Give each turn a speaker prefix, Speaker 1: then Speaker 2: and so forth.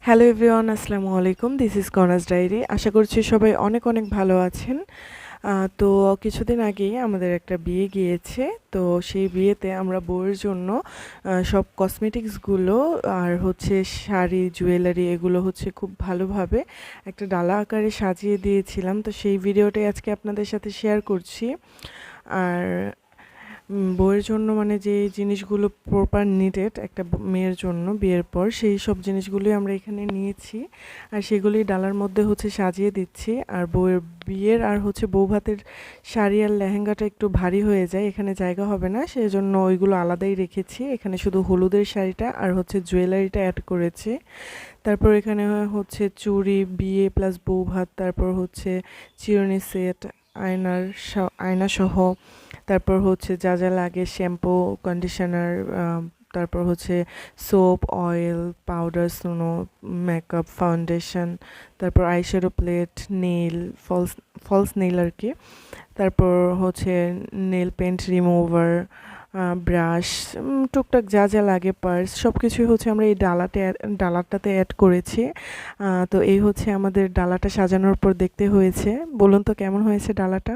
Speaker 1: Hello everyone, আসসালামু আলাইকুম। This is কর্নাস ডায়েরি। আশা করছি সবাই অনেক অনেক ভালো আছেন। তো কিছুদিন আগেই আমাদের একটা বিয়ে গিয়েছে। তো সেই বিয়েতে আমরা বউয়ের জন্য সব কসমেটিক্সগুলো আর হচ্ছে শাড়ি, জুয়েলারি এগুলো হচ্ছে খুব ভালোভাবে একটা ডালা আকারে সাজিয়ে দিয়েছিলাম। তো সেই ভিডিওটাই আজকে আপনাদের সাথে শেয়ার করছি। আর বউয়ের জন্য মানে যে জিনিসগুলো প্রপার নিডেড একটা মেয়ের জন্য বিয়ের পর, সেই সব জিনিসগুলোই আমরা এখানে নিয়েছি। আর সেগুলি ডালার মধ্যে হচ্ছে সাজিয়ে দিচ্ছি। আর বউয়ের বিয়ের আর হচ্ছে বউ ভাতের শাড়ি আর লেহেঙ্গাটা একটু ভারী হয়ে যায়, এখানে জায়গা হবে না, সেই জন্য ওইগুলো আলাদাই রেখেছি। এখানে শুধু হলুদের শাড়িটা আর হচ্ছে জুয়েলারিটা অ্যাড করেছি। তারপর এখানে হচ্ছে চুড়ি, বিয়ে প্লাস বউ ভাত, তারপর হচ্ছে চিরুনি সেট, আয়না সহ, তারপর হচ্ছে যা যা লাগে শ্যাম্পু, কন্ডিশনার, তারপর হচ্ছে soap, oil, powder, snow, makeup, foundation, তারপর eyeshadow plate, nail, false false nail আর কি, তারপর হচ্ছে নেল পেন্ট রিমুভার, ব্রাশ, টুকটাক যা যা লাগে, পার্স, সব কিছুই হচ্ছে আমরা এই ডালাটাতে অ্যাড করেছি। তো এই হচ্ছে আমাদের ডালাটা সাজানোর পর দেখতে হয়েছে। বলুন তো কেমন হয়েছে ডালাটা?